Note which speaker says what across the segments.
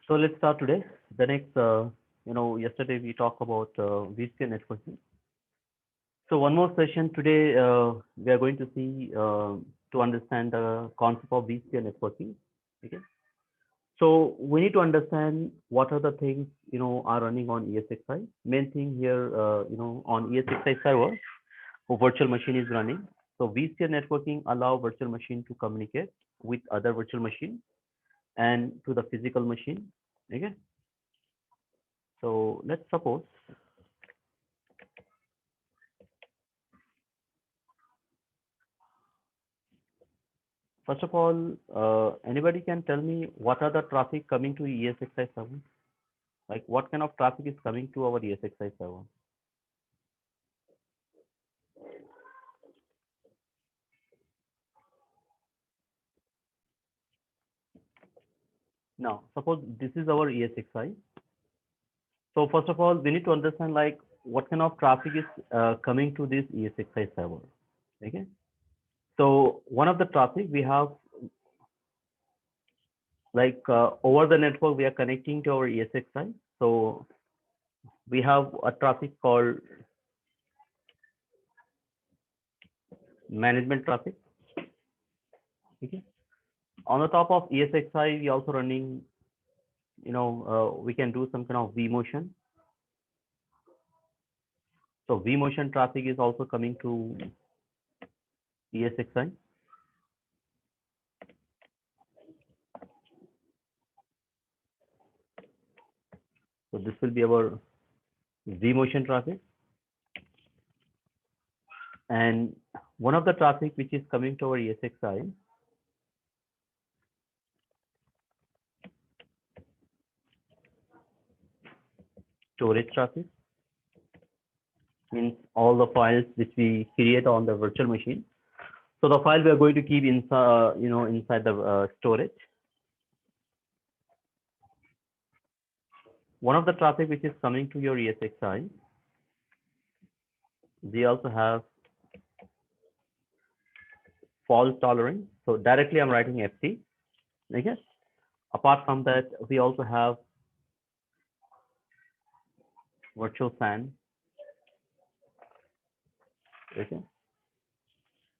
Speaker 1: So let's start today. The next, yesterday we talked about vSphere networking. So one more session today, we are going to see to understand the concept of vSphere networking. Okay. So we need to understand what are the things are running on ESXi. Main thing here, on ESXi server, a virtual machine is running. So vSphere networking allow virtual machine to communicate with other virtual machine and to the physical machine. Okay. So let's suppose. First of all, anybody can tell me what are the traffic coming to ESXi server? Like what kind of traffic is coming to our ESXi server? Now, suppose this is our ESXi. So first of all, we need to understand like what kind of traffic is coming to this ESXi server. Okay. So one of the traffic we have like over the network we are connecting to our ESXi. So we have a traffic called management traffic. Okay. On the top of ESXi, we also running, we can do some kind of vMotion. So vMotion traffic is also coming to ESXi. So this will be our vMotion traffic. And one of the traffic which is coming to our ESXi storage traffic, means all the files which we create on the virtual machine. So the file we are going to keep inside, inside the storage. One of the traffic which is coming to your ESXi, we also have fault tolerance. So directly I'm writing FT. Okay. Apart from that, we also have virtual SAN. Okay.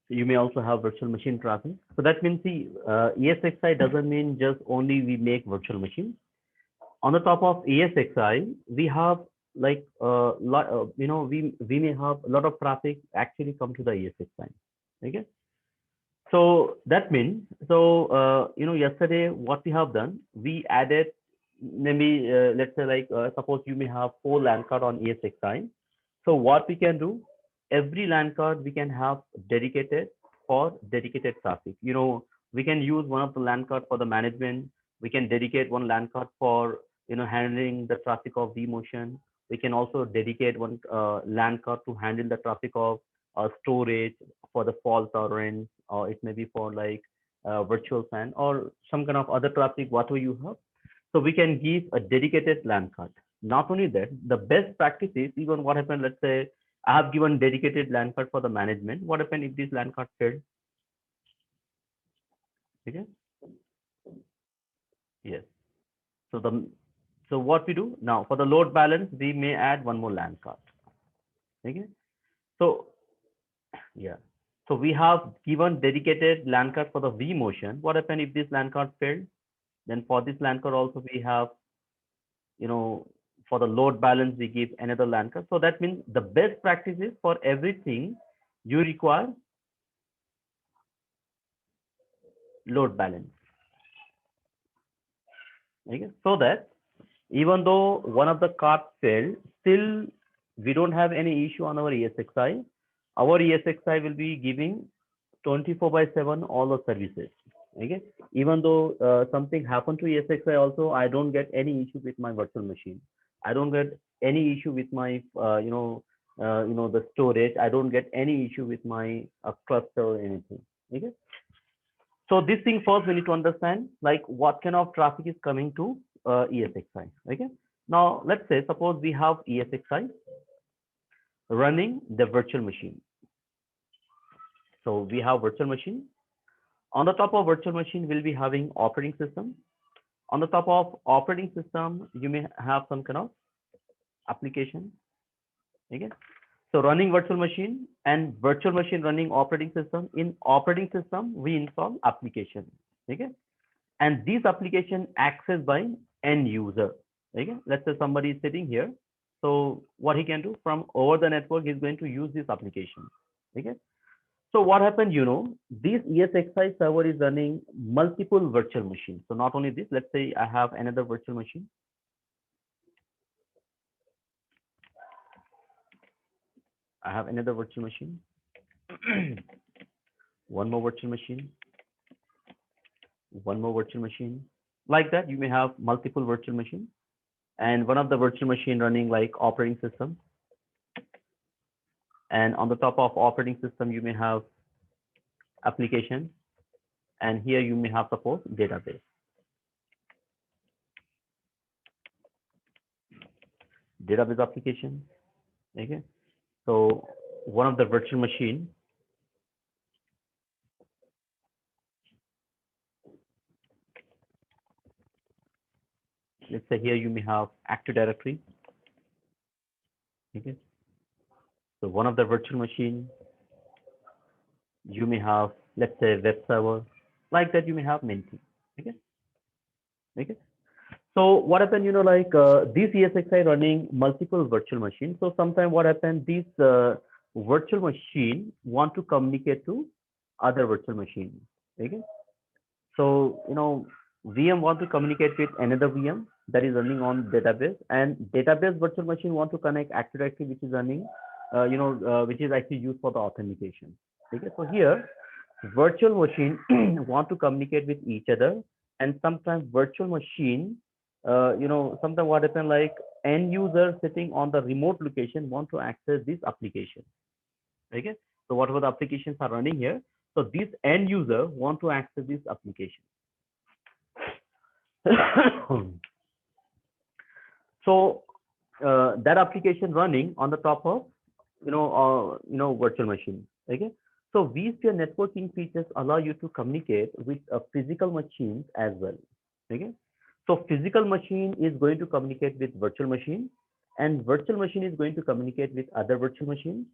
Speaker 1: You may also have virtual machine traffic. So that means the ESXi doesn't mean just only we make virtual machines. On the top of ESXi, we have like we may have a lot of traffic actually come to the ESXi. Okay. So that means yesterday what we have done, we added maybe let's say like suppose you may have 4 LAN card on ESXi. So what we can do, every LAN card we can have dedicated for dedicated traffic. We can use one of the LAN card for the management. We can dedicate one LAN card for handling the traffic of vMotion. We can also dedicate one LAN card to handle the traffic of storage for the fault tolerance, or it may be for like virtual SAN or some kind of other traffic, whatever you have. So we can give a dedicated LAN card. Not only that, the best practice is even what happened, let's say I have given dedicated LAN card for the management. What happened if this LAN card failed? Okay. Yes. So what we do now for the load balance, we may add one more LAN card. Okay. So yeah. So we have given dedicated LAN card for the vMotion. What happened if this LAN card failed? Then for this LAN card also we have, for the load balance we give another LAN card. So that means the best practice is for everything you require load balance. Okay. So that even though one of the cards failed, still we don't have any issue on our ESXi. Our ESXi will be giving 24/7 all the services. Okay. Even though something happened to ESXi also, I don't get any issue with my virtual machine. I don't get any issue with my, the storage. I don't get any issue with my cluster or anything. Okay. So this thing first we need to understand like what kind of traffic is coming to ESXi. Okay. Now let's say suppose we have ESXi running the virtual machine. So we have virtual machine. On the top of virtual machine, we'll be having operating system. On the top of operating system, you may have some kind of application. Okay. So running virtual machine and virtual machine running operating system. In operating system, we install application. Okay. And these application accessed by end user. Okay. Let's say somebody is sitting here. So what he can do from over the network is going to use this application. Okay. So what happened, this ESXi server is running multiple virtual machines. So not only this, let's say I have another virtual machine. I have another virtual machine. One more virtual machine. One more virtual machine. Like that, you may have multiple virtual machines. And one of the virtual machine running like operating system. And on the top of operating system, you may have application. And here you may have, suppose, database. Database application. Okay. So one of the virtual machine, let's say here you may have Active Directory. Okay. So one of the virtual machine, you may have, let's say, web server. Like that, you may have many things. Okay. Okay. So what happened, this ESXi running multiple virtual machines. So sometimes what happened, these virtual machine want to communicate to other virtual machine. Okay. So, VM want to communicate with another VM that is running on database, and database virtual machine want to connect Active Directory, which is running, which is actually used for the authentication. Okay. So here, virtual machine want to communicate with each other, and sometimes virtual machine, sometimes what happen, like end user sitting on the remote location want to access this application. Okay. So whatever the applications are running here, so this end user want to access this application. So that application running on the top of virtual machine. Okay. So vSphere networking features allow you to communicate with physical machines as well. Okay. So physical machine is going to communicate with virtual machine, and virtual machine is going to communicate with other virtual machines.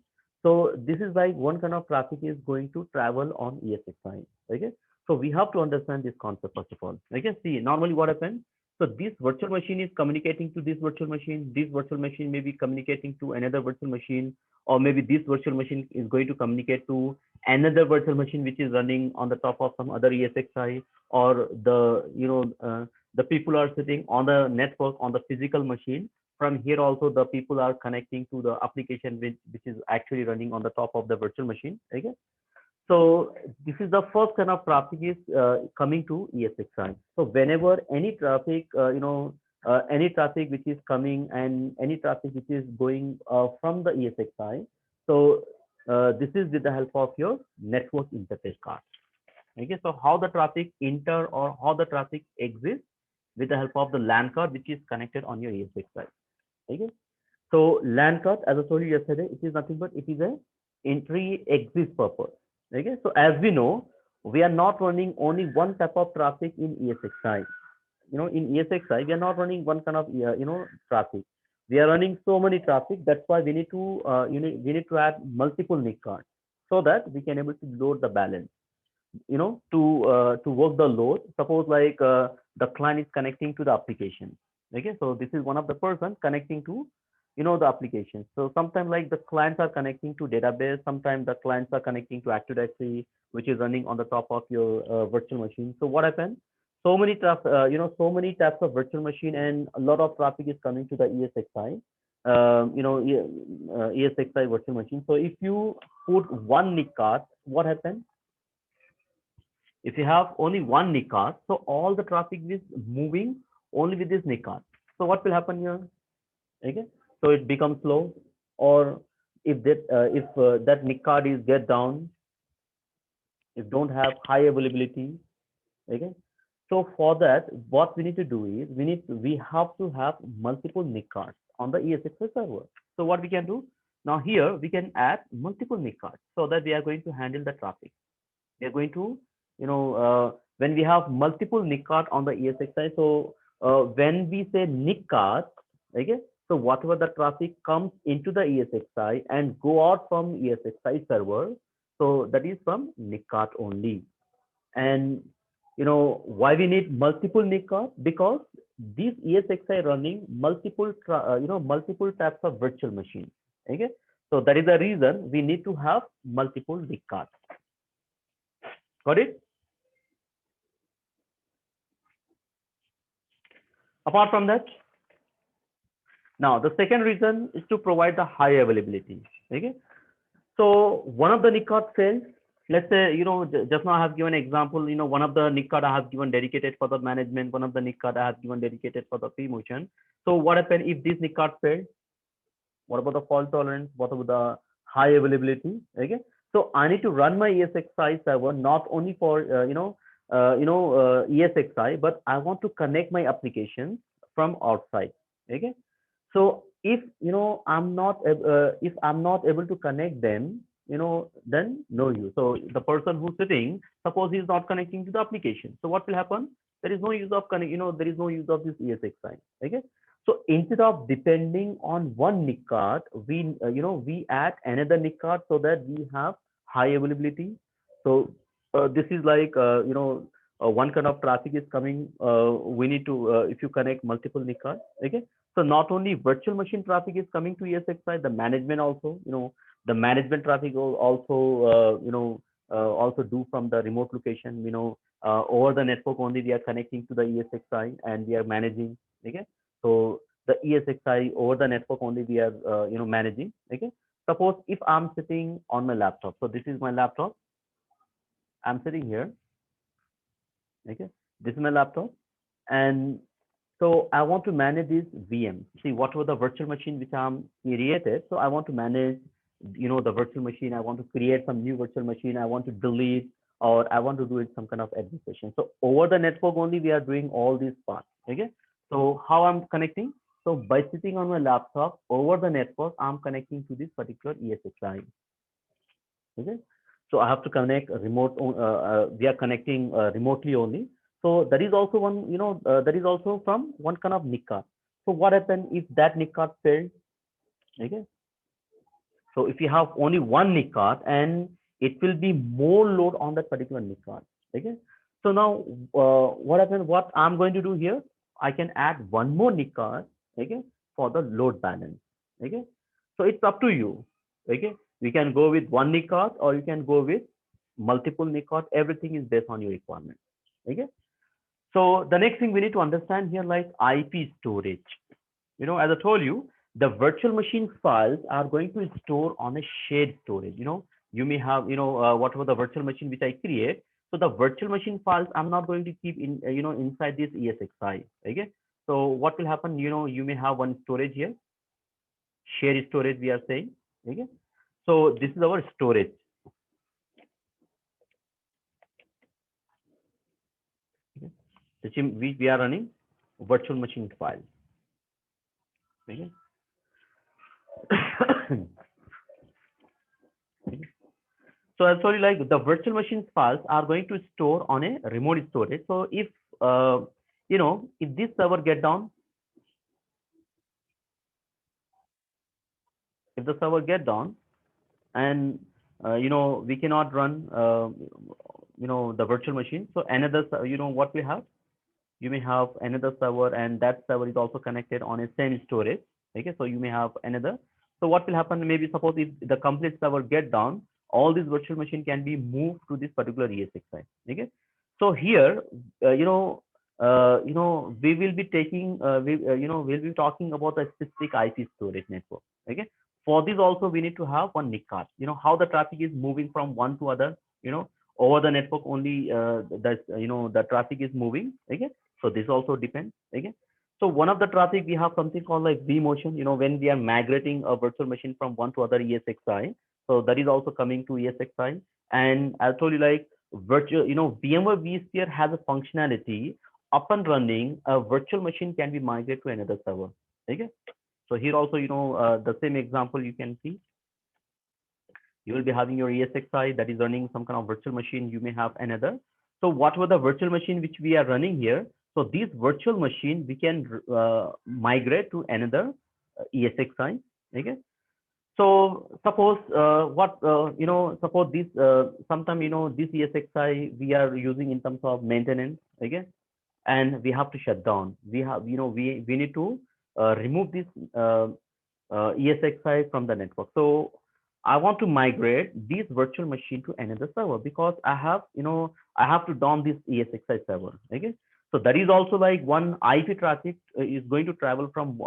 Speaker 1: So this is like one kind of traffic is going to travel on ESXi. Okay. So we have to understand this concept first of all. Okay. See, normally what happens? So this virtual machine is communicating to this virtual machine. This virtual machine may be communicating to another virtual machine, or maybe this virtual machine is going to communicate to another virtual machine which is running on the top of some other ESXi, or the people are sitting on the network on the physical machine. From here also the people are connecting to the application which is actually running on the top of the virtual machine. Okay. So this is the first kind of traffic is coming to ESXi. So whenever any traffic, any traffic which is coming and any traffic which is going from the ESXi, so this is with the help of your network interface card. Okay, so how the traffic enter or how the traffic exists with the help of the LAN card which is connected on your ESXi. Okay, so LAN card, as I told you yesterday, it is nothing but it is a entry exit purpose. Okay, so as we know, we are not running only one type of traffic in ESXi. In ESXi, we are not running one kind of traffic. We are running so many traffic. That's why we need to we need to add multiple NIC cards so that we can able to load the balance. To work the load. Suppose like the client is connecting to the application. Okay, so this is one of the person connecting to the application. So sometimes like the clients are connecting to database, sometimes the clients are connecting to Active Directory, which is running on the top of your virtual machine. So what happens? So many so many types of virtual machine, and a lot of traffic is coming to the ESXi, ESXi virtual machine. So if you put one NIC card, what happens? If you have only one NIC card, so all the traffic is moving only with this NIC card. So what will happen here? Okay, so it becomes slow, or if that NIC card is get down, if don't have high availability. Okay, so for that, what we need to do is we have to have multiple NIC cards on the ESXi server. So what we can do now here, we can add multiple NIC cards so that we are going to handle the traffic. We are going to when we have multiple NIC card on the ESXi, so when we say NIC card, okay, so whatever the traffic comes into the ESXi and go out from ESXi server, so that is from NIC card only. And why we need multiple NIC card? Because these ESXi running multiple multiple types of virtual machines. Okay, so that is the reason we need to have multiple NIC cards. Got it? Apart from that, now the second reason is to provide the high availability. Okay, so one of the NIC card fails. Let's say, just now I have given an example, one of the NIC card I have given dedicated for the management, one of the NIC card I have given dedicated for the pre-motion. So what happens if this NIC card fails? What about the fault tolerance? What about the high availability? Okay, so I need to run my ESXi server not only for ESXi, but I want to connect my applications from outside. Okay, so if I'm not if I'm not able to connect them, then no use. So the person who's sitting, suppose he's not connecting to the application. So what will happen? There is no use of there is no use of this ESXi. Okay. So instead of depending on one NIC card, we we add another NIC card so that we have high availability. So this is like one kind of traffic is coming. We need to if you connect multiple NIC cards. Okay. So not only virtual machine traffic is coming to ESXi, the management also, the management traffic will also also do from the remote location. Over the network only we are connecting to the ESXi and we are managing. Okay. So the ESXi over the network only we are managing. Okay. Suppose if I'm sitting on my laptop, so this is my laptop. I'm sitting here. Okay. This is my laptop, and so I want to manage this VM. See, what were the virtual machine which I'm created? So I want to manage, the virtual machine. I want to create some new virtual machine. I want to delete, or I want to do it some kind of administration. So over the network only we are doing all these parts. Okay. So how I'm connecting? So by sitting on my laptop over the network, I'm connecting to this particular ESXi. Okay. So I have to connect a remote. We are connecting remotely only. So that is also one, that is also from one kind of NIC card. So what happens if that NIC card failed? Okay. So if you have only one NIC card, and it will be more load on that particular NIC card. Okay. So now what happens? What I'm going to do here, I can add one more NIC card. Okay, for the load balance. Okay. So it's up to you. Okay. We can go with one NIC card or you can go with multiple NIC card. Everything is based on your requirement. Okay. So the next thing we need to understand here, like IP storage. As I told you, the virtual machine files are going to store on a shared storage. You may have, whatever the virtual machine which I create. So the virtual machine files, I'm not going to keep in, inside this ESXi. Okay. So what will happen? You may have one storage here, shared storage we are saying. Okay. So this is our storage. Okay. We are running virtual machine file. Okay. So I told you, like, the virtual machine files are going to store on a remote storage. So if if this server get down, if the server get down, and we cannot run the virtual machine, so another what we have, you may have another server, and that server is also connected on a same storage. Okay, so you may have another. So what will happen? Maybe suppose if the complete server get down, all these virtual machine can be moved to this particular ESXi. Okay, so here we will be taking we'll be talking about a specific IP storage network. Okay, for this also we need to have one NIC card. How the traffic is moving from one to other. Over the network only that the traffic is moving. Okay, so this also depends. Okay, so one of the traffic we have something called like vMotion. When we are migrating a virtual machine from one to other ESXi, so that is also coming to ESXi. And I told you, like, virtual, VMware vSphere has a functionality. Up and running, a virtual machine can be migrated to another server. Okay, so here also, the same example you can see. You will be having your ESXi that is running some kind of virtual machine. You may have another. So whatever the virtual machine which we are running here, so this virtual machine we can migrate to another ESXi. Okay. So suppose suppose this sometime this ESXi we are using in terms of maintenance. Okay, and we have to shut down. We have we need to remove this ESXi from the network. So I want to migrate this virtual machine to another server because I have I have to down this ESXi server. Okay, so that is also like one IP traffic is going to travel from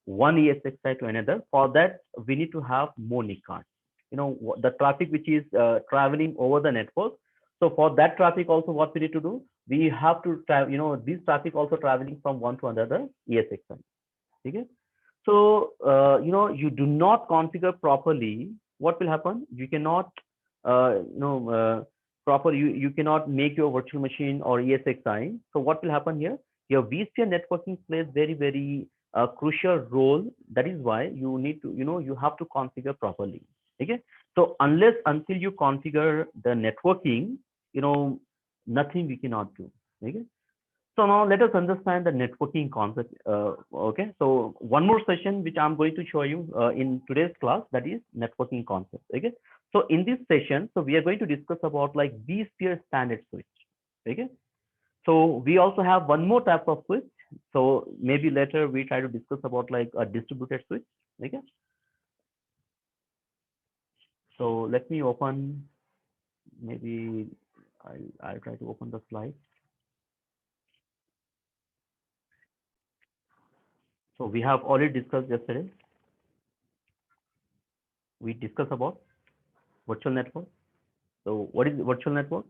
Speaker 1: one ESXi to another. For that we need to have more NIC cards. The traffic which is traveling over the network. So for that traffic also what we need to do, we have to this traffic also traveling from one to another ESXi. Okay. So you do not configure properly, what will happen? You cannot you cannot make your virtual machine or ESXi. So what will happen here? Your vSphere networking plays very crucial role. That is why you need to you have to configure properly. Okay. So until you configure the networking, nothing we cannot do. Okay. So now let us understand the networking concept. Okay, so one more session which I'm going to show you in today's class, that is networking concept. Okay, so in this session, so we are going to discuss about like vSphere standard switch. Okay, so we also have one more type of switch. So maybe later we try to discuss about like a distributed switch. Okay, so let me open. Maybe I'll try to open the slide. So we have already discussed yesterday. We discussed about virtual network. So what is virtual network?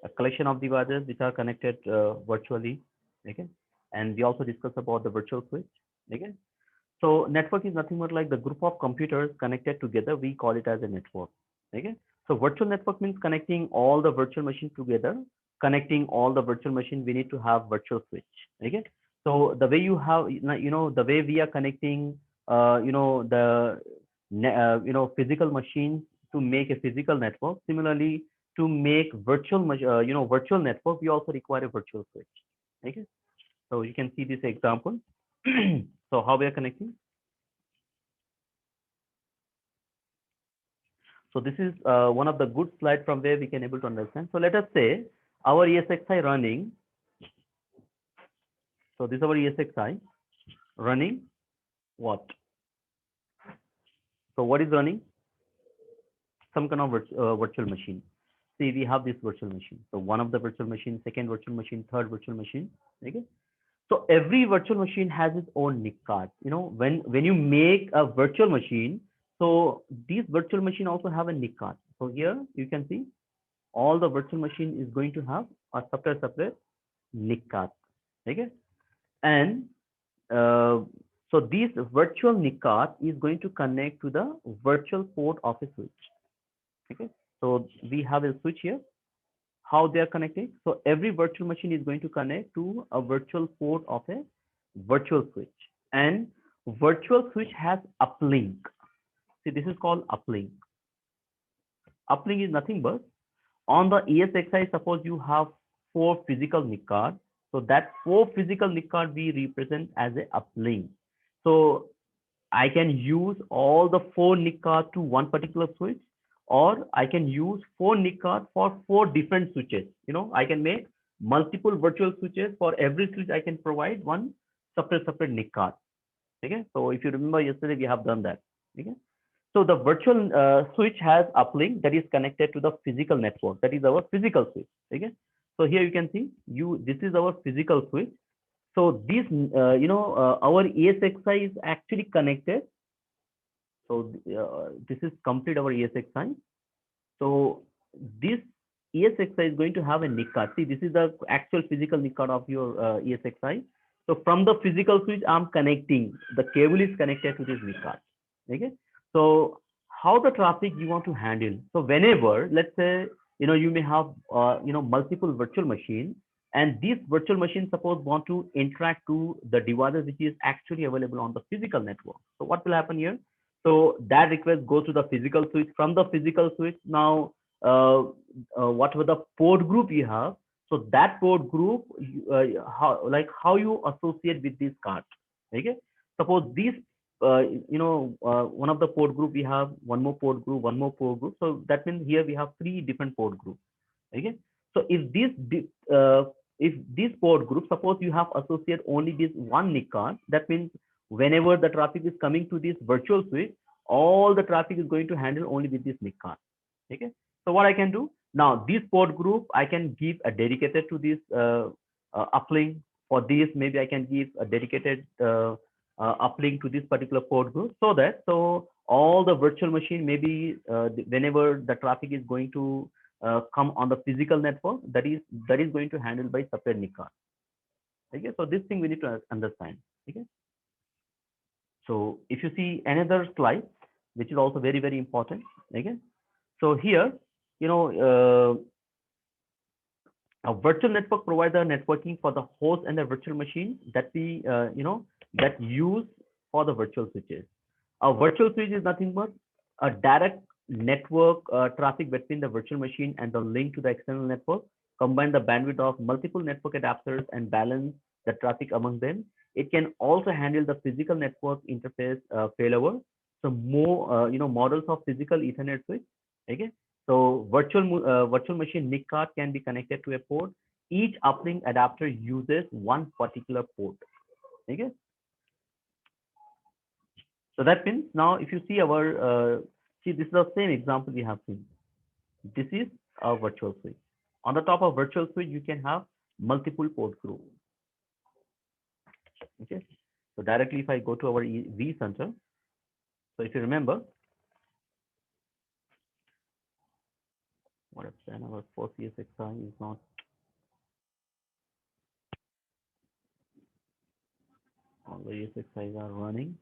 Speaker 1: A collection of devices which are connected virtually. Okay, and we also discussed about the virtual switch. Okay, so network is nothing but like the group of computers connected together. We call it as a network. Okay, so virtual network means connecting all the virtual machines together. Connecting all the virtual machine, we need to have virtual switch. Okay, so the way you have the way we are connecting the physical machines to make a physical network. Similarly, to make virtual network, we also require a virtual switch. Okay, so you can see this example. So how we are connecting? So this is one of the good slides from where we can able to understand. So let us say our ESXi running. So this is our ESXi running what? So what is running? Some kind of virtual machine. See, we have this virtual machine. So one of the virtual machine, second virtual machine, third virtual machine. Okay. So every virtual machine has its own NIC card. When you make a virtual machine, so these virtual machine also have a NIC card. So here you can see all the virtual machine is going to have a separate NIC card. Okay. And so this virtual NIC card is going to connect to the virtual port of a switch. Okay, so we have a switch here. How they are connected? So every virtual machine is going to connect to a virtual port of a virtual switch, and virtual switch has uplink. See, this is called uplink. Uplink is nothing but on the ESXi. Suppose you have 4 physical NIC cards. So that 4 physical NIC card we represent as a uplink. So I can use all the 4 NIC cards to one particular switch, or I can use 4 NIC cards for 4 different switches. I can make multiple virtual switches. For every switch, I can provide one separate NIC card. Okay, so if you remember yesterday, we have done that. Okay, so the virtual switch has uplink that is connected to the physical network. That is our physical switch. Okay, so here you can see this is our physical switch. So this our ESXi is actually connected. So this is complete our ESXi. So this ESXi is going to have a NIC card. See, this is the actual physical NIC card of your ESXi. So from the physical switch, I'm connecting. The cable is connected to this NIC card. Okay. So how the traffic you want to handle? So whenever, let's say, you may have multiple virtual machines, and this virtual machine suppose want to interact to the devices which is actually available on the physical network. So what will happen here? So that request goes to the physical switch. From the physical switch, now whatever the port group you have. So that port group, how you associate with this card. Okay. Suppose this, one of the port group we have one more port group, one more port group. So that means here we have three different port groups. Okay. So if this port group, suppose you have associate only this one NIC card, that means whenever the traffic is coming to this virtual switch, all the traffic is going to handle only with this NIC card. Okay. So what I can do now, this port group I can give a dedicated to this uplink. For this, maybe I can give a dedicated uplink to this particular port group, so that all the virtual machine, maybe whenever the traffic is going to come on the physical network, that is going to handle by separate NIC card. Okay, so this thing we need to understand. Okay, so if you see another slide, which is also very, very important. Okay, so here, a virtual network provides the networking for the host and the virtual machine that we that use for the virtual switches. A virtual switch is nothing but a direct network traffic between the virtual machine and the link to the external network. Combine the bandwidth of multiple network adapters and balance the traffic among them. It can also handle the physical network interface failover. So more models of physical Ethernet switch. Okay. So virtual machine NIC card can be connected to a port. Each uplink adapter uses one particular port. Okay. So that means now if you see our this is the same example we have seen. This is a virtual switch. On the top of virtual switch, you can have multiple port group. Okay. So directly if I go to our vCenter, so if you remember, what if then our first ESXi is not, all the ESXis are running.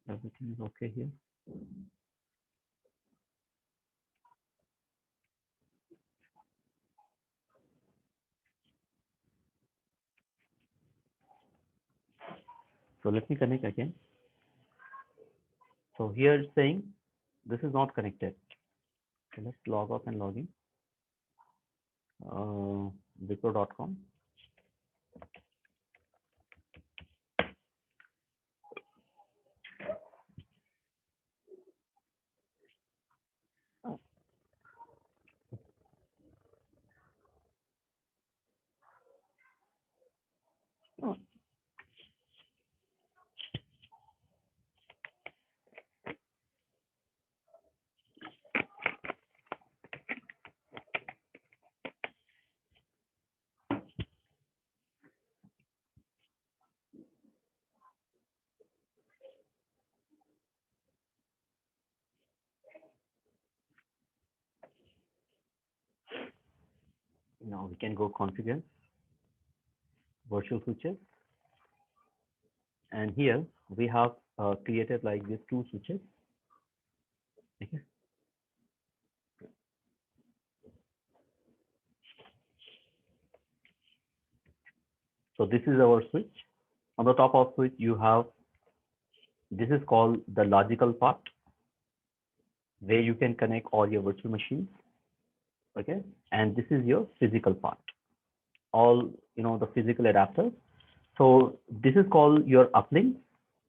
Speaker 1: Everything is okay here. So let me connect again. So here it's saying this is not connected. So let's log off and log in. Wipro.com. Now we can go configure virtual switches, and here we have created like these two switches. Okay. So this is our switch. On the top of which you have, this is called the logical part, where you can connect all your virtual machines. Okay, and this is your physical part, all the physical adapters. So this is called your uplink,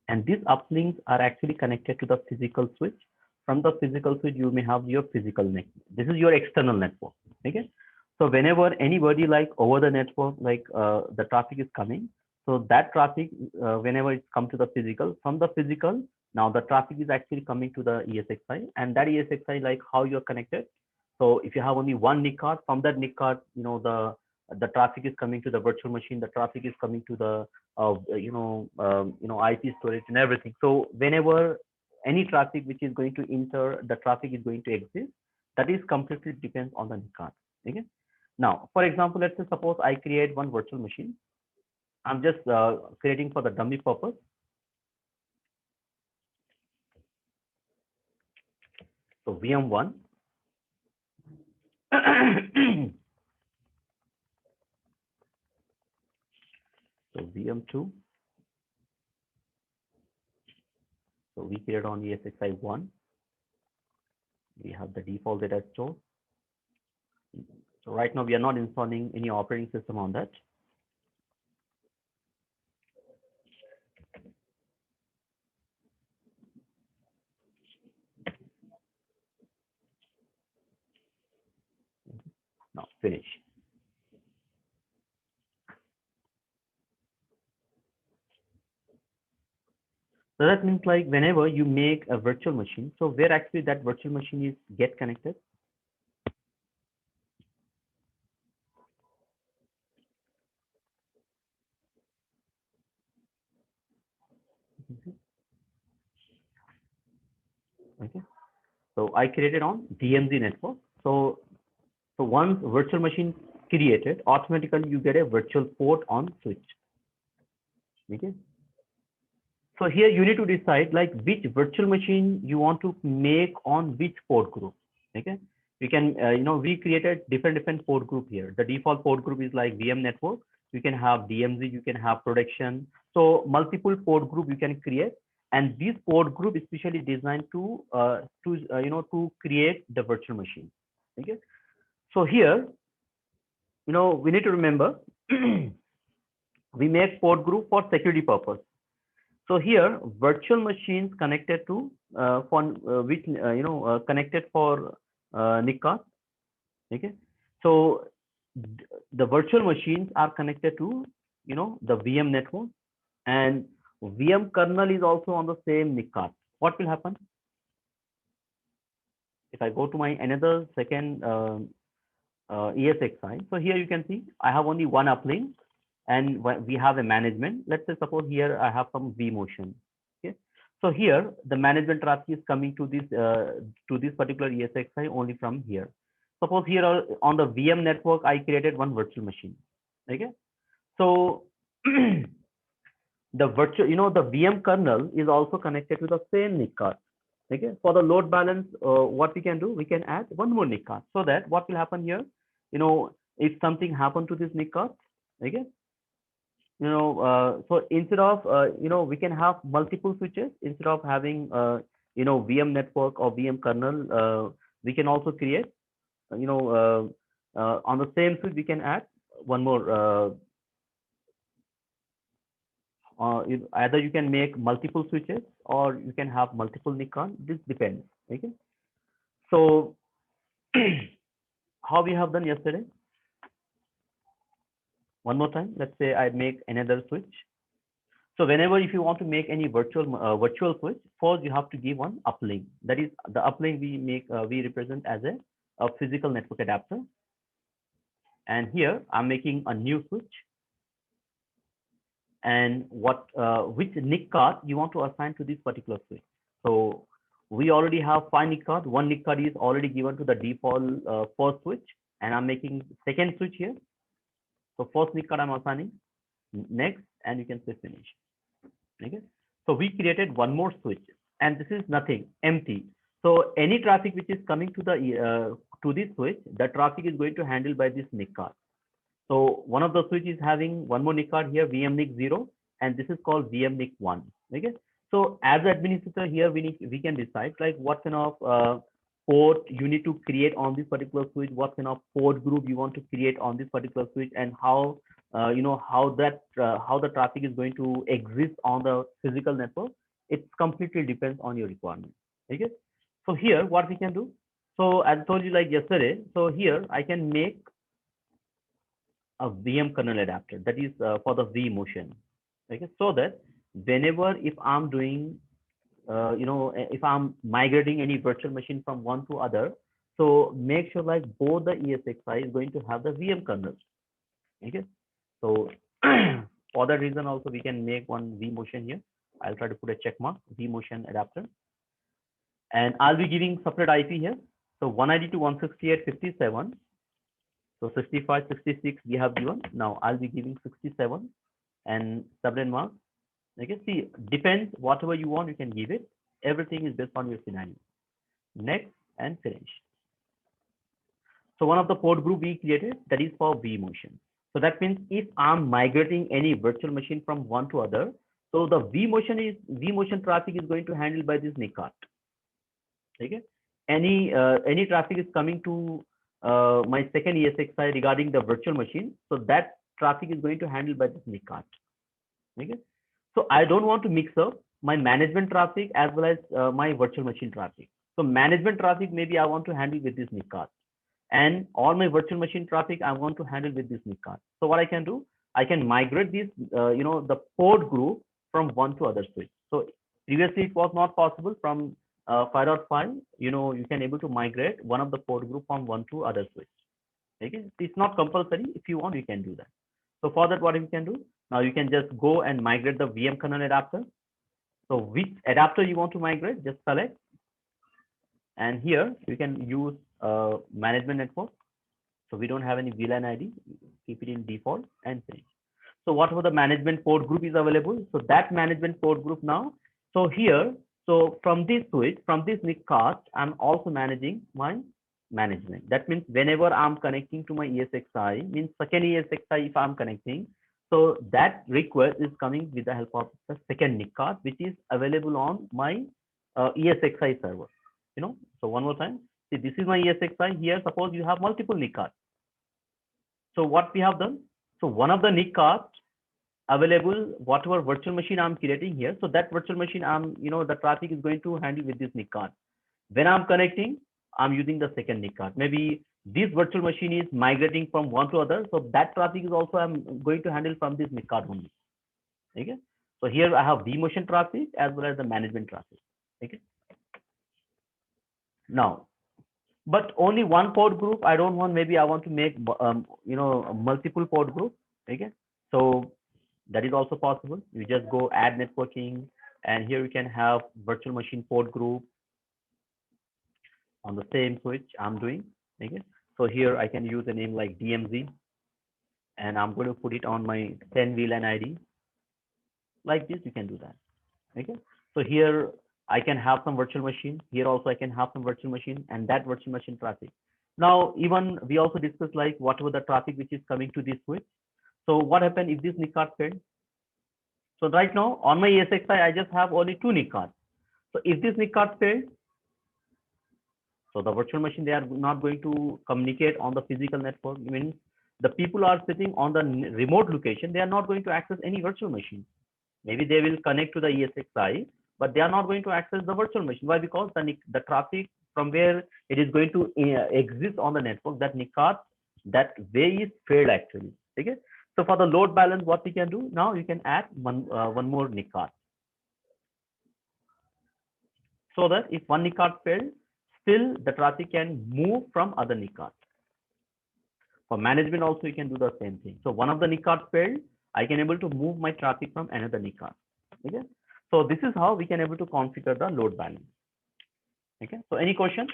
Speaker 1: and these uplinks are actually connected to the physical switch. From the physical switch, you may have your physical network. This is your external network. Okay, so whenever anybody like over the network, like the traffic is coming, so that traffic, whenever it comes to the physical, from the physical, Now the traffic is actually coming to the ESXi, and that ESXi, like how you're connected. So if you have only one NIC card, from that NIC card, the traffic is coming to the virtual machine. The traffic is coming to the IP storage and everything. So whenever any traffic which is going to enter, the traffic is going to exist. That is completely depends on the NIC card. Okay. Now, for example, let's say suppose I create one virtual machine. I'm just creating for the dummy purpose. So VM1. So VM2. So we create on ESXi1. We have the default data store. So right now we are not installing any operating system on that. Now finish. So that means like whenever you make a virtual machine, so where actually that virtual machine is get connected. Okay. So I created on DMZ network. So once virtual machine created, automatically you get a virtual port on switch. Okay. So here you need to decide like which virtual machine you want to make on which port group. Okay. We can, we created different port group here. The default port group is like VM network. You can have DMZ, you can have production. So multiple port group you can create. And this port group is especially designed to create the virtual machine. Okay. So here, we need to remember we make port group for security purpose. So here, virtual machines connected to connected for NIC card. Okay, so the virtual machines are connected to the VM network, and VM kernel is also on the same NIC card. What will happen if I go to my another second ESXi? So here you can see I have only one uplink, and we have a management. Let's say suppose here I have some vMotion. Okay, so here the management traffic is coming to this particular ESXi only from here. Suppose here on the VM network I created one virtual machine. Okay, so the virtual, the VM kernel is also connected to the same NIC card. Okay, for the load balance, what we can do, we can add one more NIC card, so that what will happen here, if something happened to this NIC card, okay, so instead of we can have multiple switches instead of having VM network or VM kernel. We can also create on the same switch we can add one more. Either you can make multiple switches or you can have multiple NIC cards. This depends. Okay. So how we have done yesterday. One more time. Let's say I make another switch. So whenever if you want to make any virtual switch, first you have to give one uplink. That is the uplink we represent as a physical network adapter. And here I'm making a new switch. And which NIC card you want to assign to this particular switch. So we already have 5 NIC cards. One NIC card is already given to the default first switch, and I'm making second switch here. So first NIC card I'm assigning, next, and you can say finish. Okay. So we created one more switch, and this is nothing, empty. So any traffic which is coming to this switch, the traffic is going to handle by this NIC card. So one of the switch is having one more NIC card here, VMNIC 0, and this is called VMNIC 1. Okay. So as administrator here, we can decide like what kind of port you need to create on this particular switch, what kind of port group you want to create on this particular switch, and how how the traffic is going to exist on the physical network. It completely depends on your requirement. Okay. So here what we can do. So as I told you like yesterday, so here I can make a VM kernel adapter, that is for the vMotion. Okay, so that whenever if I'm doing if I'm migrating any virtual machine from one to other, so make sure like both the ESXi is going to have the VM kernel. Okay, so for that reason also we can make one vMotion here. I'll try to put a check mark, vMotion adapter, and I'll be giving separate IP here. So 192.168.57. So 65, 66 we have given. Now I'll be giving 67 and subnet mark. Okay, see, depends whatever you want, you can give it. Everything is based on your scenario. Next and finish. So one of the port group we created, that is for vMotion. So that means if I'm migrating any virtual machine from one to other, so the vMotion traffic is going to handle by this NIC card. Okay, any traffic is coming to my second ESXi regarding the virtual machine, so that traffic is going to handle by this NIC card. Okay, so I don't want to mix up my management traffic as well as my virtual machine traffic. So management traffic maybe I want to handle with this NIC card, and all my virtual machine traffic I want to handle with this NIC card. So what I can do, I can migrate this the port group from one to other switch. So previously it was not possible. From 5.5, you can able to migrate one of the port group from one to other switch. Okay, it's not compulsory. If you want, you can do that. So for that, what you can do, now you can just go and migrate the VM kernel adapter. So which adapter you want to migrate, just select, and here you can use management network. So we don't have any VLAN ID, keep it in default and finish. So whatever the management port group is available, so that management port group now, so here, so from this switch, from this NIC card, I'm also managing my management. That means whenever I'm connecting to my ESXi, means second ESXi if I'm connecting, so that request is coming with the help of the second NIC card, which is available on my ESXi server. So one more time, see, this is my ESXi. Here, suppose you have multiple NIC cards. So what we have done, so one of the NIC cards available, whatever virtual machine I'm creating here, so that virtual machine the traffic is going to handle with this NIC card. When I'm connecting, I'm using the second NIC card. Maybe this virtual machine is migrating from one to other, so that traffic is also I'm going to handle from this NIC card only. Okay, so here I have vMotion traffic as well as the management traffic. Okay, now, but only one port group I don't want. Maybe I want to make multiple port group. Okay, so that is also possible. You just go add networking, and here you can have virtual machine port group on the same switch I'm doing. Okay, so here I can use a name like DMZ, and I'm going to put it on my 10 VLAN ID. Like this, you can do that. Okay, so here I can have some virtual machine. Here also I can have some virtual machine, and that virtual machine traffic. Now, even we also discussed like whatever the traffic which is coming to this switch. So what happened if this NIC card failed? So right now on my ESXi, I just have only two NIC cards. So if this NIC card failed, so the virtual machine, they are not going to communicate on the physical network. I mean, the people are sitting on the remote location. They are not going to access any virtual machine. Maybe they will connect to the ESXi, but they are not going to access the virtual machine. Why? Because the traffic from where it is going to exist on the network, that NIC card, that way is failed actually. Okay. So for the load balance, what we can do now, you can add one more NIC card, so that if one NIC card failed, still the traffic can move from other NIC cards. For management also, you can do the same thing. So one of the NIC cards failed, I can able to move my traffic from another NIC card. Okay. So this is how we can able to configure the load balance. Okay. So any questions?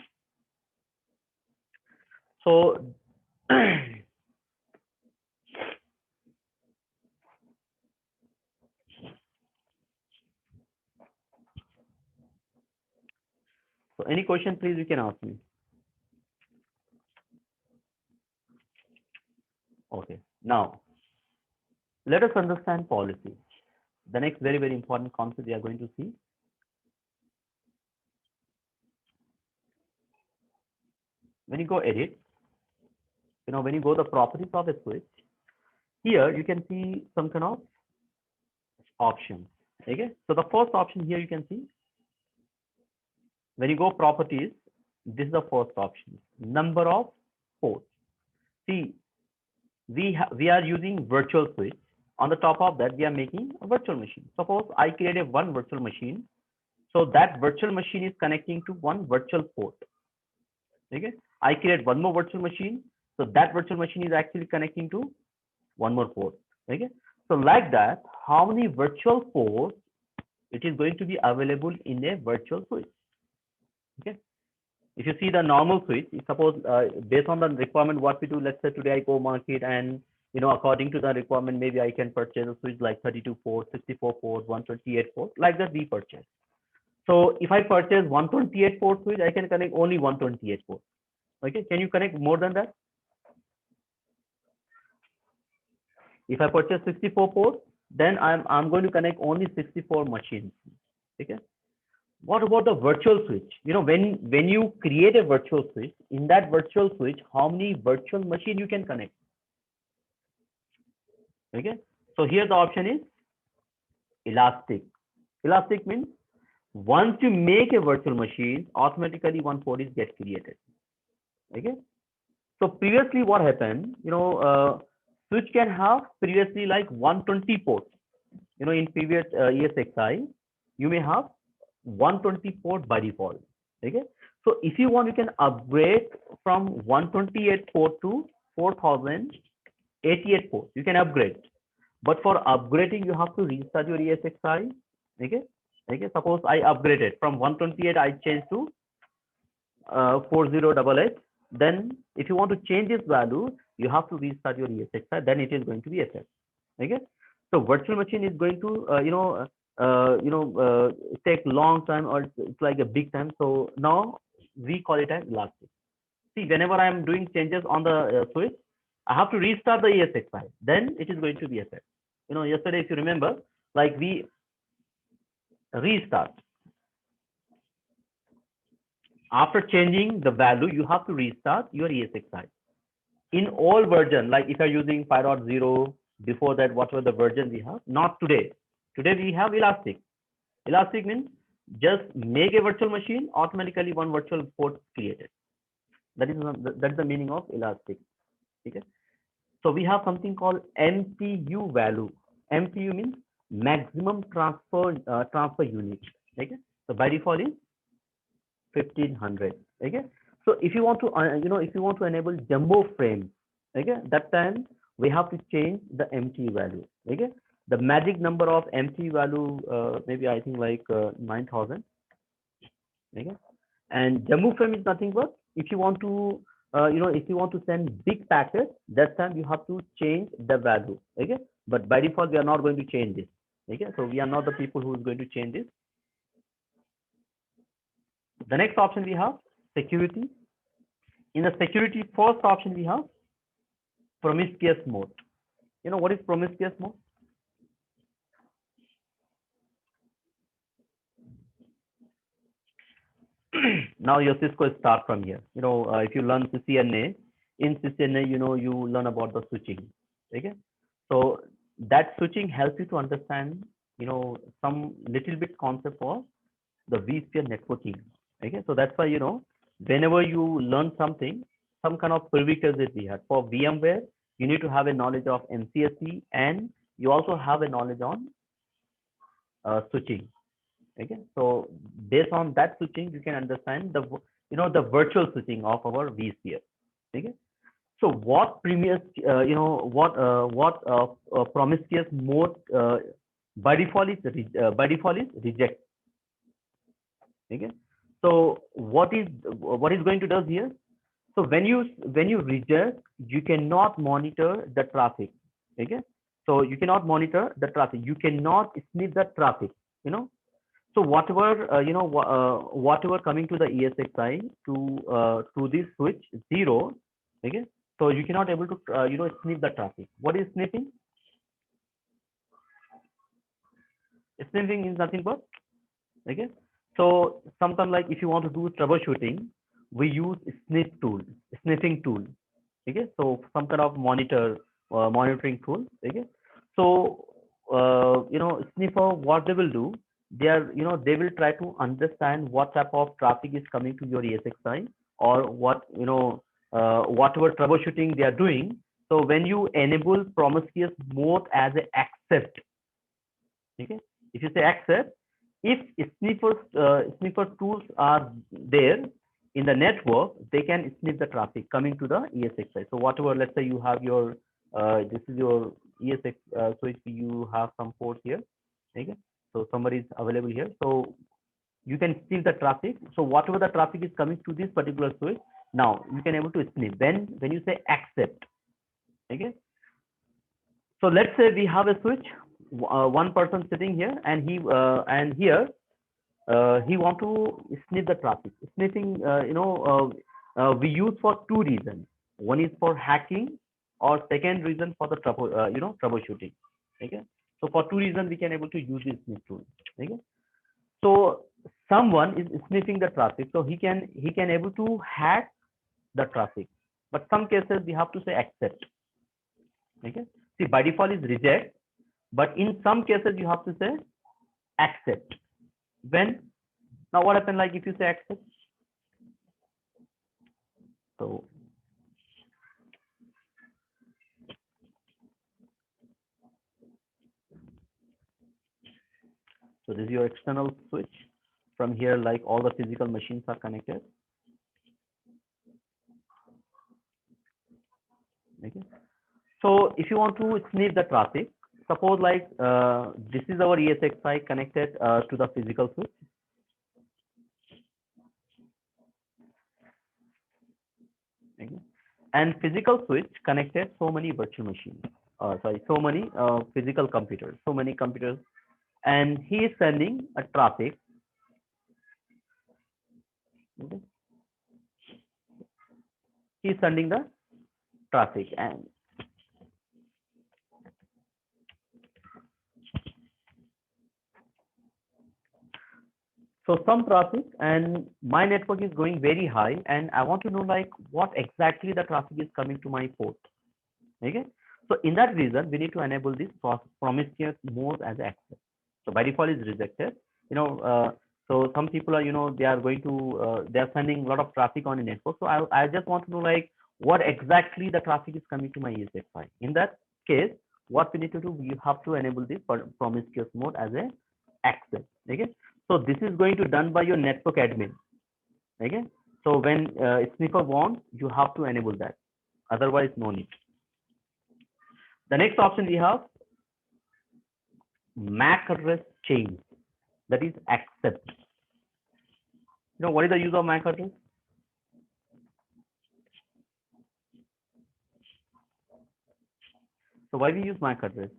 Speaker 1: So so any question, please, you can ask me. Okay. Now, let us understand policy. The next very, very important concept we are going to see. When you go edit, when you go the properties of a switch, here you can see some kind of options. Okay. So the first option here you can see, when you go properties, this is the first option, number of ports. See, we are using virtual switch. On the top of that, we are making a virtual machine. Suppose I created one virtual machine. So that virtual machine is connecting to one virtual port. Okay, I create one more virtual machine. So that virtual machine is actually connecting to one more port. Okay, so like that, how many virtual ports it is going to be available in a virtual switch? Okay, if you see the normal switch, suppose based on the requirement, what we do, let's say today I go market and according to the requirement, maybe I can purchase a switch like 32 port, 64 port, 128 port, like that we purchase. So if I purchase 128 port switch, I can connect only 128 ports. Okay, can you connect more than that? If I purchase 64 ports, then I'm going to connect only 64 machines. Okay. What about the virtual switch? When you create a virtual switch, in that virtual switch, how many virtual machine you can connect? Okay. So here the option is elastic. Elastic means once you make a virtual machine, automatically one port is get created. Okay. So previously what happened, switch can have previously like 120 ports. In previous ESXi, you may have 120 port by default. Okay. So if you want, you can upgrade from 128 port to 4088 port. You can upgrade. But for upgrading, you have to restart your ESXi. Okay. Okay. Suppose I upgraded from 128, I changed to 4088. Then if you want to change this value, you have to restart your ESXi. Then it is going to be effect. Okay. So virtual machine is going to take long time, or it's like a big time. So now we call it as elastic. See, whenever I am doing changes on the switch, I have to restart the ESXi. Then it is going to be effect. Yesterday, if you remember, like we restart. After changing the value, you have to restart your ESXi. In all version, like if you're using 5.0, before that, whatever the version we have, not today. Today we have elastic. Elastic means just make a virtual machine, automatically one virtual port created. That's the meaning of elastic. Okay. So we have something called MTU value. MTU means maximum transfer unit. Okay. So by default is 1500. Okay. So if you want to if you want to enable jumbo frame, okay, that time we have to change the MTU value. Okay. The magic number of MTU value, maybe I think like 9000. Okay. And jumbo frame is nothing but if you want to if you want to send big packets, that time you have to change the value. Okay. But by default we are not going to change this. Okay. So we are not the people who is going to change this. The next option we have security. In the security, first option we have promiscuous mode. What is promiscuous mode? Now your Cisco start from here. If you learn CCNA, in CCNA, you learn about the switching. Okay. So that switching helps you to understand, some little bit concept of the vSphere networking. Okay. So that's why, whenever you learn something, some kind of prerequisite we have. For VMware, you need to have a knowledge of MCSE, and you also have a knowledge on switching. Okay. So based on that switching, you can understand the virtual switching of our vSphere. Okay. So what promiscuous mode by default is reject. Okay. So what is going to do here? So when you reject, you cannot monitor the traffic. Okay. So you cannot monitor the traffic. You cannot sniff the traffic. So whatever whatever coming to the ESXi to this switch 0. Okay. So you cannot able to sniff the traffic. What is sniffing? Sniffing is nothing but, okay. So sometimes like if you want to do troubleshooting, we use sniffing tool. Okay. So some kind of monitoring tool. Okay. So sniffer, what they will do, they will try to understand what type of traffic is coming to your ESXi, or what whatever troubleshooting they are doing. So when you enable promiscuous mode as a accept, okay, if you say accept, if sniffer tools are there in the network, they can sniff the traffic coming to the ESXi. So whatever, let's say you have your this is your ESX switch, you have some ports here. Okay, so somebody is available here, so you can sniff the traffic. So whatever the traffic is coming to this particular switch, now you can able to sniff when you say accept. Okay, so let's say we have a switch, one person sitting here, and here he want to sniff the traffic. Sniffing, we use for two reasons. One is for hacking, or second reason for the troubleshooting. Okay, so for two reasons we can able to use this sniff tool. Okay, so someone is sniffing the traffic, so he can able to hack the traffic. But some cases we have to say accept. Okay, see, by default is reject, but in some cases you have to say accept. When now what happens, like if you say accept, so this is your external switch. From here, like all the physical machines are connected. Okay, so if you want to sniff the traffic, suppose like this is our ESXi connected to the physical switch. Okay, and physical switch connected so many virtual machines, so many physical computers, so many computers, and he is sending a traffic. Okay, he is sending the traffic, and so some traffic, and my network is going very high, and I want to know like what exactly the traffic is coming to my port. Okay, so in that reason we need to enable this promiscuous mode as access. So by default is rejected. So some people are, they are going to they are sending a lot of traffic on a network. So I just want to know like what exactly the traffic is coming to my ESXi. In that case, what we need to do, you have to enable this promiscuous mode as a access. Okay, so this is going to done by your network admin. Okay, so when sniffer wants, you have to enable that, otherwise no need. The next option we have MAC address change, that is accept. What is the use of MAC address? So why we use MAC address?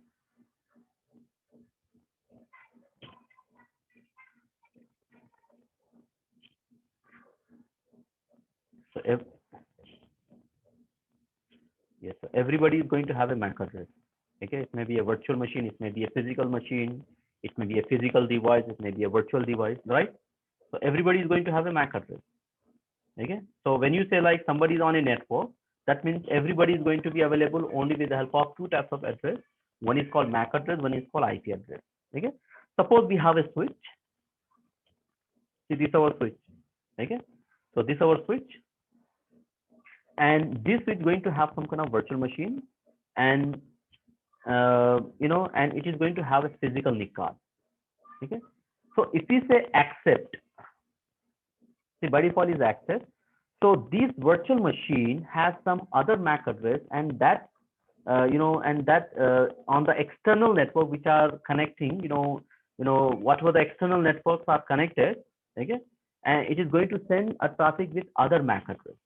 Speaker 1: So yes, so everybody is going to have a MAC address. Okay, it may be a virtual machine, it may be a physical machine, it may be a physical device, it may be a virtual device, right? So everybody is going to have a MAC address. Okay, so when you say like somebody is on a network, that means everybody is going to be available only with the help of two types of address. One is called MAC address, one is called IP address. Okay, suppose we have a switch. See, this is our switch. Okay, so this is our switch, and this is going to have some kind of virtual machine, and and it is going to have a physical NIC card. Okay, so if we say accept, see, by default is accept. So this virtual machine has some other MAC address, and that on the external network which are connecting, whatever the external networks are connected. Okay, and it is going to send a traffic with other MAC address.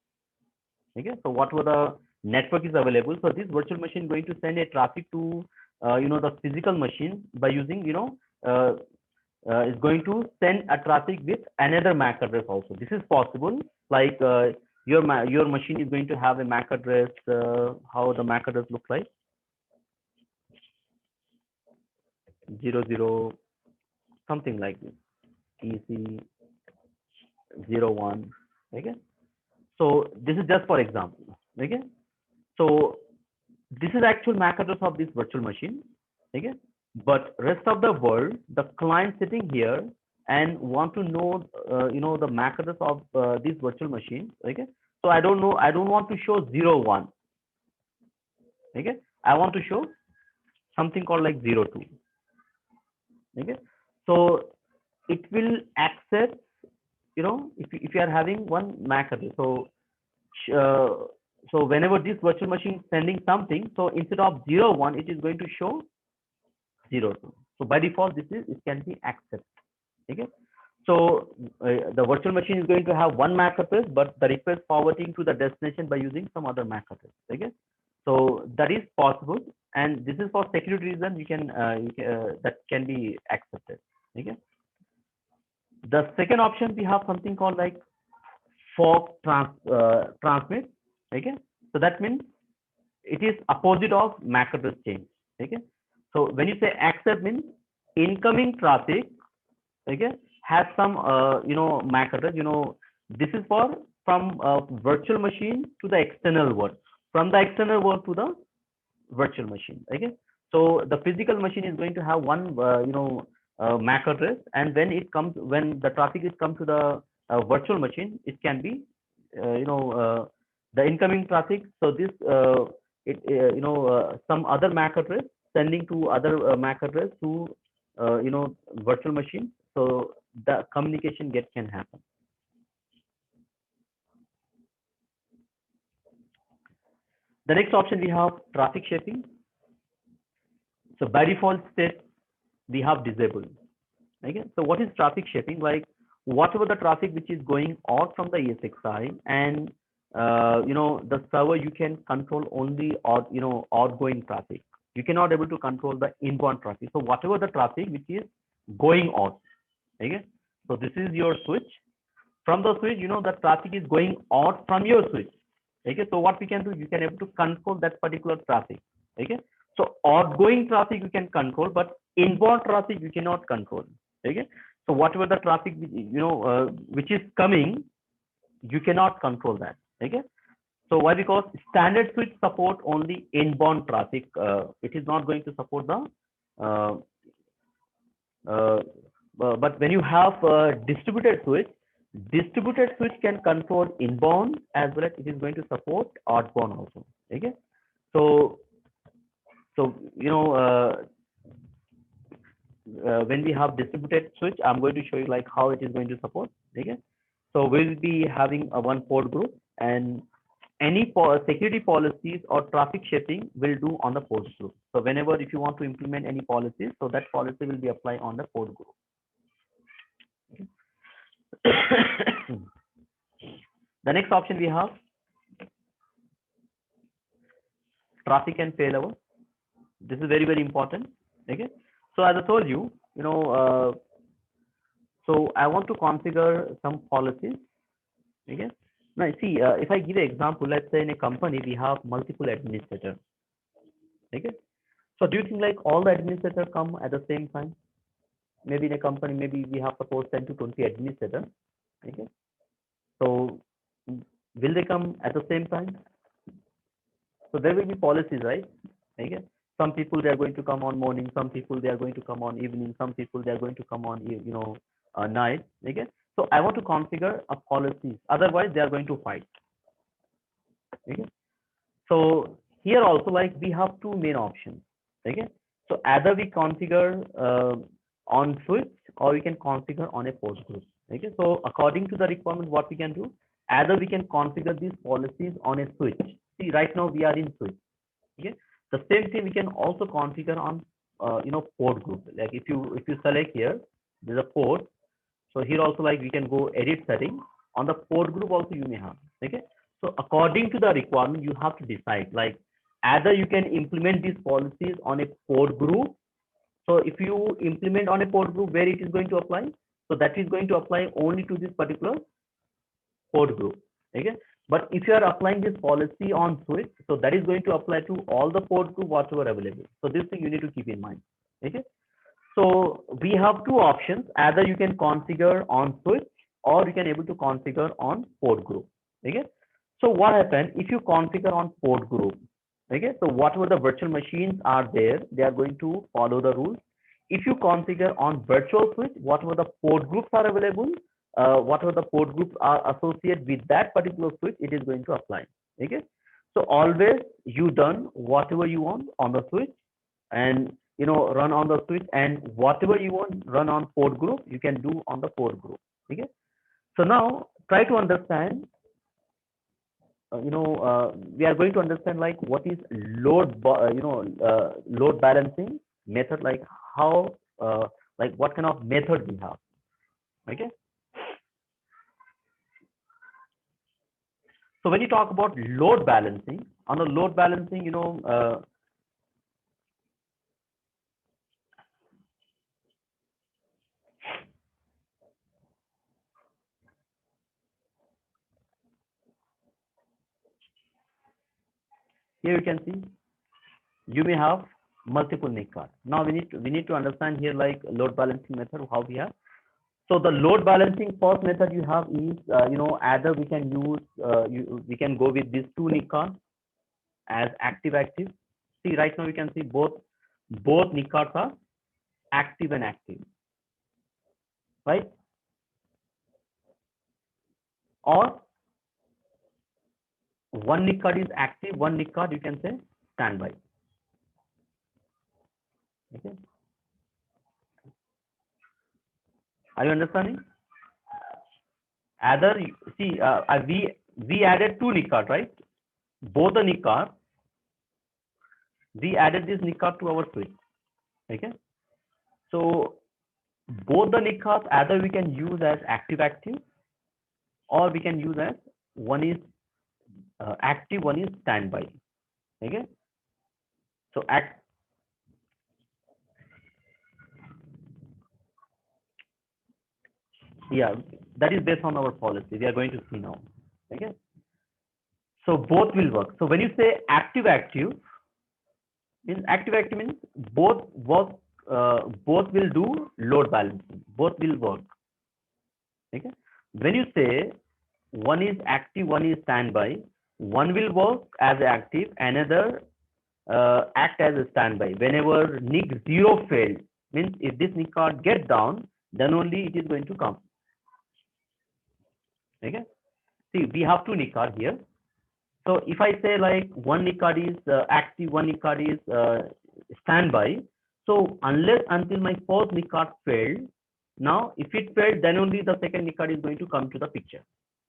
Speaker 1: Okay, so whatever the network is available, so this virtual machine is going to send a traffic to the physical machine by using is going to send a traffic with another MAC address also. This is possible, like your machine is going to have a MAC address. How the MAC address looks like? 00 something like this, EC01. Okay, so this is just for example. Okay, so this is actual MAC address of this virtual machine. Okay, but rest of the world, the client sitting here and want to know the MAC address of this virtual machine. Okay, so I don't want to show 01. Okay, I want to show something called like 02. Okay, so it will accept, if you are having one MAC address. So whenever this virtual machine is sending something, so instead of 0, 1, it is going to show 0, 2. So by default, it can be accepted. Okay. So the virtual machine is going to have one MAC address, but the request forwarding to the destination by using some other MAC address. Okay. So that is possible, and this is for security reason. That can be accepted. Okay. The second option, we have something called like fork transmit. Okay. So that means it is opposite of MAC address change. Okay. So when you say accept, means incoming traffic, okay, has some MAC address. This is from virtual machine to the external world, from the external world to the virtual machine. Okay. So the physical machine is going to have one MAC address, and when the traffic is come to the virtual machine, it can be the incoming traffic. So this some other MAC address sending to other MAC address to virtual machine. So the communication can happen. The next option, we have traffic shaping. So by default state, we have disabled. Okay. So what is traffic shaping? Like whatever the traffic which is going out from the ESXi, and the server, you can control only outgoing traffic. You cannot able to control the inbound traffic. So whatever the traffic which is going out. Okay. So this is your switch. From the switch, the traffic is going out from your switch. Okay. So what we can do, you can able to control that particular traffic. Okay. So outgoing traffic you can control, but inbound traffic you cannot control. Okay. So whatever the traffic which is coming, you cannot control that. Okay. So why? Because standard switch support only inbound traffic. It is not going to support the but when you have a distributed switch can control inbound as well as it is going to support outbound also. Okay. So when we have distributed switch, I'm going to show you like how it is going to support. Okay. So we'll be having a one port group, and any security policies or traffic shaping will do on the port group. So whenever if you want to implement any policies, so that policy will be applied on the port group. Okay. The next option we have traffic and failover. This is very, very important. Okay. So as I told you, so I want to configure some policies. Okay. Now see, if I give an example, let's say in a company we have multiple administrators. Okay. So do you think like all the administrators come at the same time? Maybe in a company, maybe we have suppose 10 to 20 administrators. Okay. So will they come at the same time? So there will be policies, right? Okay. Some people they are going to come on morning, some people they are going to come on evening, some people they are going to come on night. Okay. So I want to configure a policy. Otherwise, they are going to fight. Okay. So here also like we have two main options. Okay. So either we configure on switch or we can configure on a port group. Okay. So according to the requirement, what we can do, either we can configure these policies on a switch. See, right now we are in switch. Okay. The same thing we can also configure on port group. Like if you select here, there's a port. So here also like we can go edit setting. On the port group also you may have. Okay. So according to the requirement, you have to decide like either you can implement these policies on a port group. So if you implement on a port group, where it is going to apply, so that is going to apply only to this particular port group. Okay. But if you are applying this policy on switch, so that is going to apply to all the port group whatever available. So this thing you need to keep in mind. Okay. So we have two options. Either you can configure on switch or you can able to configure on port group. Okay. So what happens if you configure on port group? Okay. So whatever the virtual machines are there, they are going to follow the rules. If you configure on virtual switch, whatever the port groups are available, whatever the port groups are associated with that particular switch, it is going to apply. Okay. So always you done whatever you want on the switch, and run on the switch, and whatever you want run on port group, you can do on the port group. Okay. So now try to understand, we are going to understand like what is load balancing method, like how, like what kind of method we have. Okay. So when you talk about load balancing, on a load balancing, here you can see you may have multiple NIC cards. Now we need to understand here like load balancing method, how we have. So the load balancing first method you have is, either we can use, we can go with these two NIC cards as active. See, right now we can see both NIC cards are active and active, right? Or one NIC card is active, one NIC card you can say standby. Okay. Are you understanding? Either see, we added two NIC cards, right? Both the NIC cards, we added this NIC card to our switch. Okay. So both the NIC cards either we can use as active, or we can use as one is active, one is standby. Okay. So yeah, that is based on our policy. We are going to see now. Okay. So both will work. So when you say active means both work, both will do load balancing. Both will work. Okay. When you say one is active, one is standby, one will work as active, another act as a standby. Whenever NIC 0 failed, means if this NIC card gets down, then only it is going to come. Okay. See, we have two NIC cards here. So if I say like one NIC card is active, one NIC card is standby. So unless until my first NIC card failed, now if it failed, then only the second NIC card is going to come to the picture.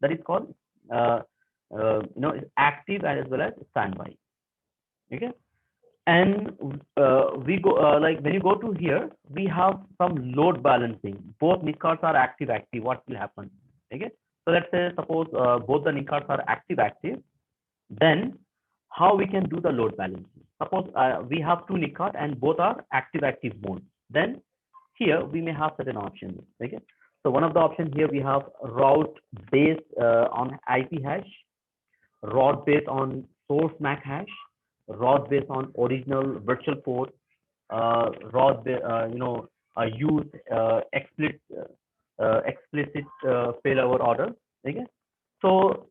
Speaker 1: That is called active as well as standby. Okay. And we go like when you go to here, we have some load balancing. Both NIC cards are active. What will happen? Okay. So let's say suppose both the NIC cards are active. Then how we can do the load balancing? Suppose we have two NIC cards and both are active mode. Then here we may have certain options. Okay. So one of the options here we have route based on IP hash, route based on source MAC hash, route based on original virtual port, route use explicit failover order. Okay. So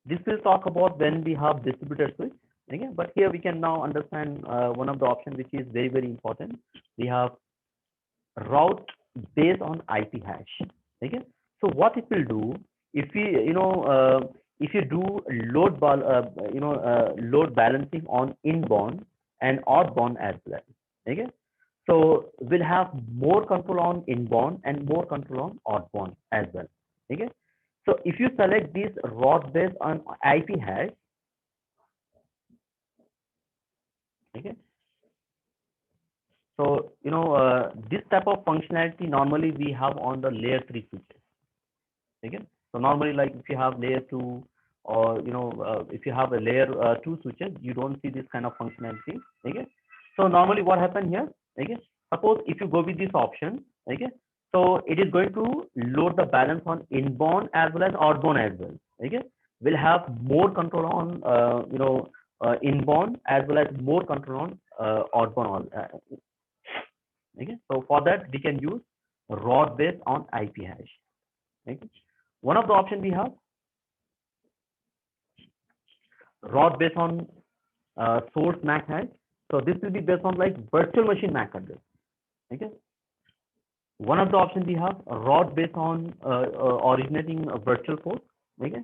Speaker 1: this will talk about when we have distributed switch. Okay. But here we can now understand one of the options which is very, very important. We have route based on IP hash. Okay. So what it will do, if we if you do load balancing on inbound and outbound as well. Okay. So we'll have more control on inbound and more control on outbound as well. Okay. So if you select this route based on IP hash, okay. So this type of functionality normally we have on the layer 3 switches. Okay. So normally, like if you have layer 2 or if you have a layer 2 switches, you don't see this kind of functionality. Okay. So normally what happens here? Okay. Suppose if you go with this option, okay. So it is going to load the balance on inbound as well as outbound as well. Okay. We'll have more control on inbound as well as more control on outbound. Okay. So for that we can use route based on IP hash. Okay. One of the options we have route based on source MAC hash. So this will be based on like virtual machine MAC address. Okay. One of the options we have a route based on originating a virtual port. Okay.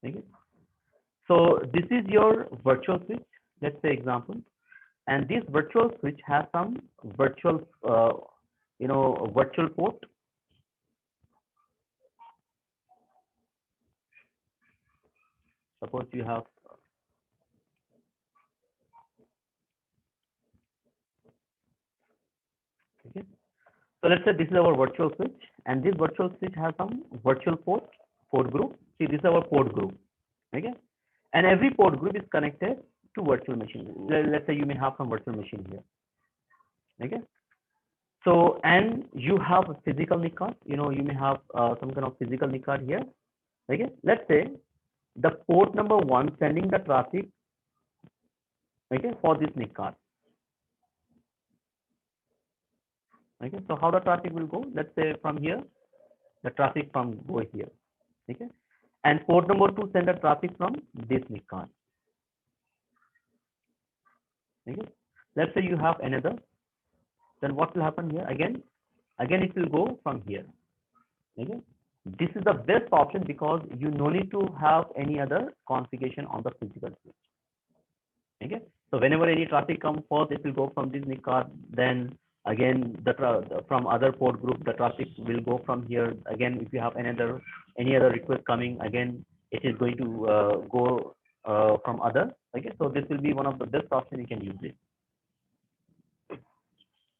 Speaker 1: Okay. So this is your virtual switch. Let's say example. and this virtual switch has some virtual, virtual port. Suppose you have, okay. So let's say this is our virtual switch, and this virtual switch has some virtual port group. See, this is our port group, okay? And every port group is connected to virtual machine. Let's say you may have some virtual machine here, okay? So, and you have a physical NIC card, you may have some kind of physical NIC card here, okay? Let's say the port number 1 sending the traffic, okay, for this NIC card. Okay, so how the traffic will go? Let's say from here, the traffic from go here, okay, and port number 2 send the traffic from this NIC card. Okay, let's say you have another, then what will happen here? Again it will go from here. Okay, this is the best option because you no need to have any other configuration on the physical switch. Okay, so whenever any traffic comes first, it will go from this NIC card, then again from other port group the traffic will go from here. Again, if you have any other request coming, again it is going to go from other. Okay, so this will be one of the best options you can use it.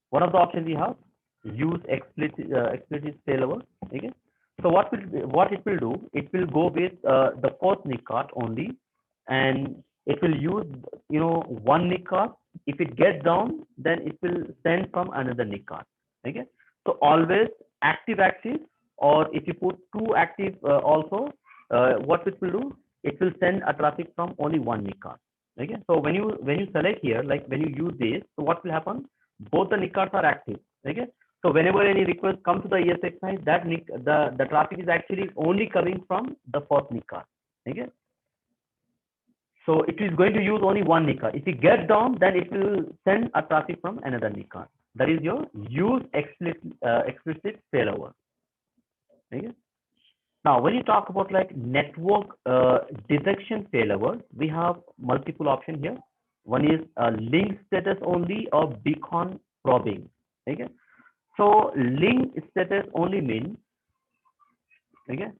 Speaker 1: One of the options we have, use explicit failover. Okay, so what it will do, it will go with the first NIC card only, and it will use one NIC card. If it gets down, then it will send from another NIC card. Okay, so always active, or if you put 2 active also, what it will do, it will send a traffic from only one NIC card. Okay, so when you select here, like when you use this, so what will happen? Both the NIC cards are active. Okay, so whenever any request comes to the ESXi, that NIC, the traffic is actually only coming from the first NIC card. Okay, so it is going to use only one NIC card. If it gets down, then it will send a traffic from another NIC card. That is your use explicit failover. Okay. Now, when you talk about like network detection failover, we have multiple options here. One is link status only or beacon probing. Okay. So link status only means, okay,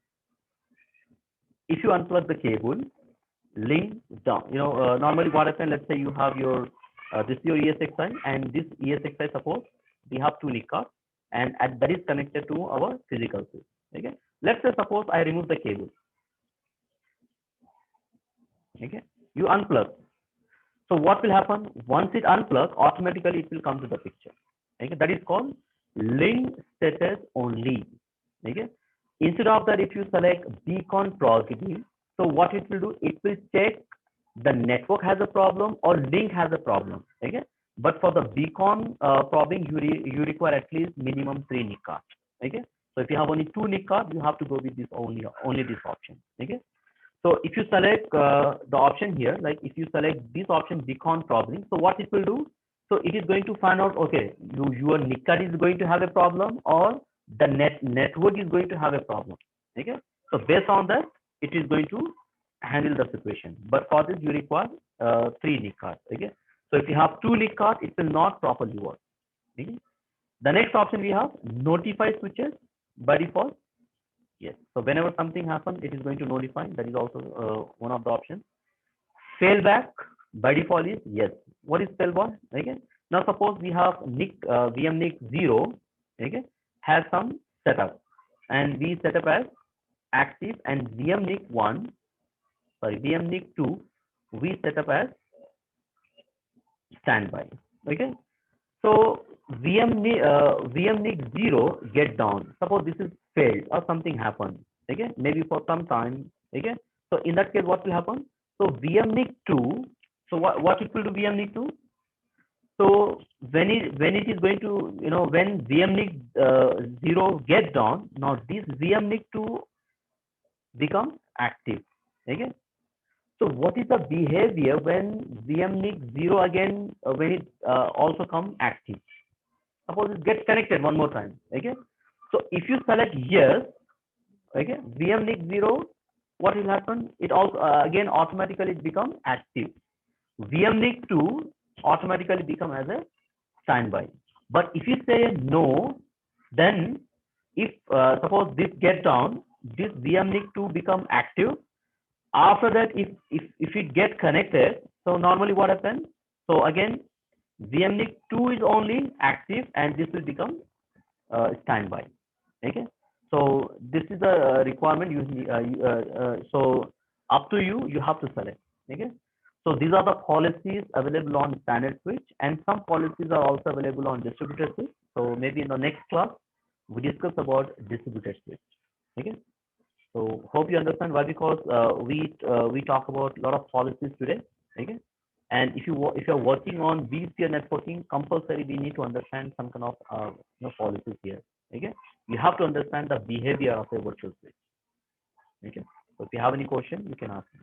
Speaker 1: if you unplug the cable, link down. Normally what happens, let's say you have your this is your ESXi, and this ESXi suppose we have 2 NIC cards, and that is connected to our physical switch. Okay, let's say suppose I remove the cable. Okay, you unplug. So what will happen? Once it unplugs, automatically it will come to the picture. Okay, that is called link status only. Okay, instead of that, if you select beacon probing, so what it will do, it will check the network has a problem or link has a problem. Okay, but for the beacon probing, you require at least minimum 3 NIC cards. Okay, so if you have only 2 NIC cards, you have to go with this only this option. Okay, so if you select the option here, like if you select this option beacon probing, so what it will do, so it is going to find out, okay, your NIC card is going to have a problem or the network is going to have a problem. Okay, so based on that, it is going to handle the situation. But for this, you require 3 NIC cards. Okay, so if you have 2 NIC cards, it will not properly work. Okay? The next option we have notify switches by default. Yes, so whenever something happens, it is going to notify. That is also one of the options. Failback by default is yes. What is failback? Okay, now suppose we have NIC VMNIC 0. Okay, has some setup, and we set up as active, and VMNIC 2 we set up as standby. Okay, so VMNIC 0 get down. Suppose this is failed or something happened. Okay, maybe for some time. Okay, so in that case, what will happen? So VMNIC 2. So what it will do VMNIC 2? So when it is going to, when VMNIC 0 gets down, now this VMNIC 2 becomes active. Okay, so what is the behavior when VMNIC 0 again, when it also comes active? Suppose it gets connected one more time. Okay, so if you select yes, okay, VMNIC 0, what will happen? It also again automatically it becomes active. VMNIC 2 automatically become as a standby. But if you say no, then if suppose this get down, this VMNIC2 become active. After that, if it get connected, so normally what happens? So again, VMNIC2 is only active and this will become standby. Okay, so this is the requirement. So up to you, you have to select. Okay, so these are the policies available on standard switch, and some policies are also available on distributed switch. So maybe in the next class we discuss about distributed switch. Okay, so hope you understand why, because we talk about a lot of policies today. Okay, and if you're working on vSphere networking, compulsory we need to understand some kind of policies here. Okay, you have to understand the behavior of a virtual switch. Okay, so if you have any question, you can ask me.